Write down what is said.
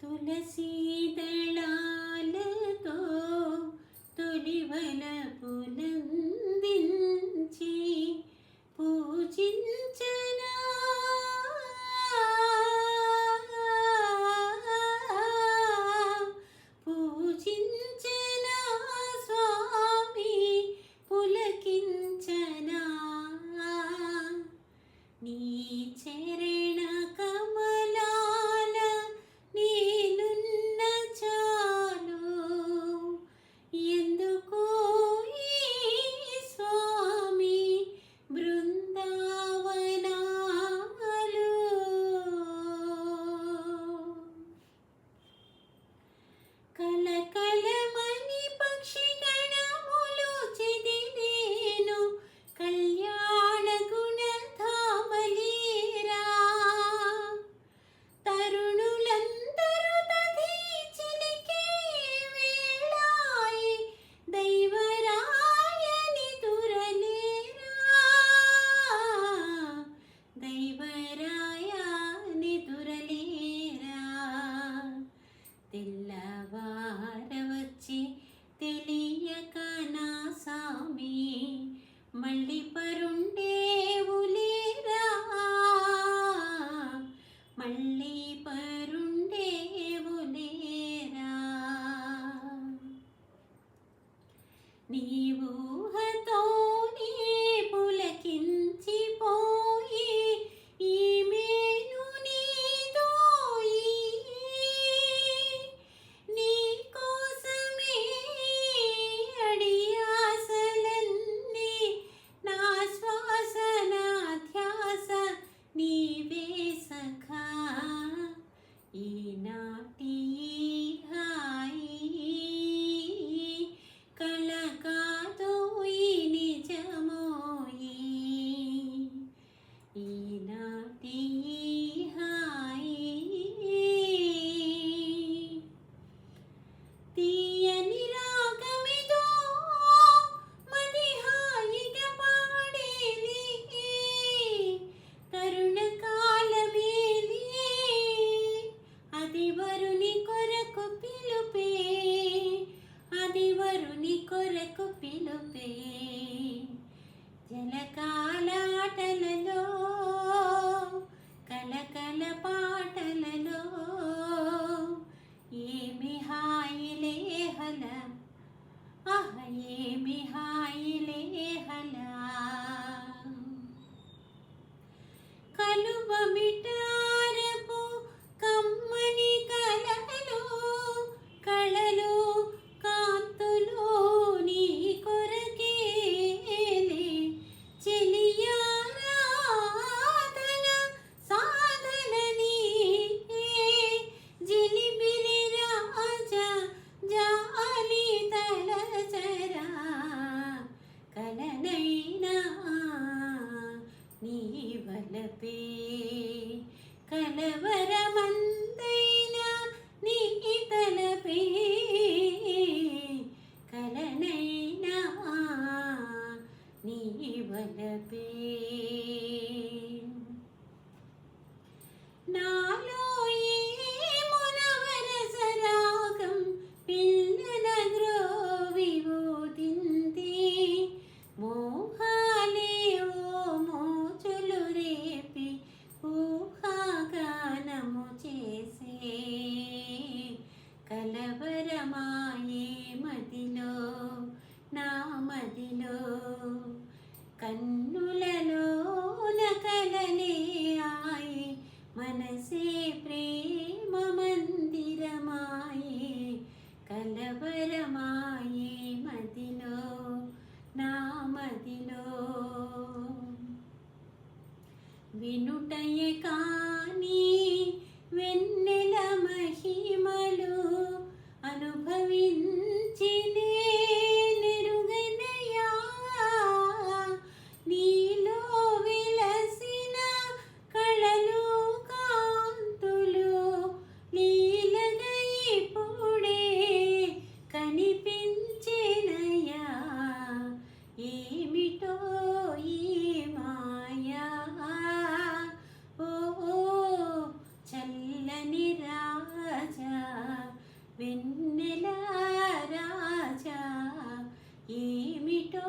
తులసీ దళాలతో తొలివలపు నందించి పూజించనా పూజించనా స్వామి పులకించనా నీ చరణ కమలాల నేనున్న చాలు ఎందుకో ఈ స్వామి బృందావనాలు కలకలమని పక్షి గణములు చెదిరేను కళ్యాణ గుణధామలీరా తరుణులందరూ తధీచిలికే వేళాయి దైవరాయని దురలేరా దైవరాయని దురలేరా తెల్లవారవచ్చి తెలియక నా సామి మళ్ళీ పరుండేవులేరా మళ్ళీ పరుండేవులేరా నీ ఊహతోనే పులకించిపోయి ఈ మేను నీదోయి నీ కోసమే అడియాసలన్నీ నా శ్వాస నా ధ్యాస నీవే సఖా ఈనాటి హాయి కళ కాదోయి నిజమోయి ఈనాటి హాయి తీయని రాగమిదో మది హాయిగా పాడేలి తరుణ కాలమేలి అది వరుని కొరకు పిలుపే అది వరుని కొరకు పిలుపే జలకాలాటలలో కలకల పాటలలో ఏమి హాయిలే హల ఆహ ఏమి హాయిలే హల కలువ మిటారపు కమ్మని కలలు కళలు కాంతులు నీ కొరకేలే చెలియారాధన సాధన నీకే జిలిబిలి రాజా జాలి తలచరా కలనైనా నీ వలపే కలవరమందైనా నీ తలపే కలనైనా నీ వలపే నాలో ఈ మునవరసరాగం పిల్లన గ్రోవి ఊదింది మోహాలే ఓ మోచులు రేపి ఊహాగానము చేసే కలవరమాయే మదిలో నా మదిలో కన్నులలోన కలలే ఆయి మనసే ప్రేమ మందిరమాయే కలవరమాయే మదిలో నా మదిలో వినుటయే కాని వెన్నెల మహిమలు అనుభవించి నెరుగనయా నీలో విలసిన కళలు కాంతులు లీలగా ఇప్పుడే కనిపించినయా ఏమిటో ఈ మాయా ఓ చల్లని రాజా వెన్నెల రాజా ఏమిటో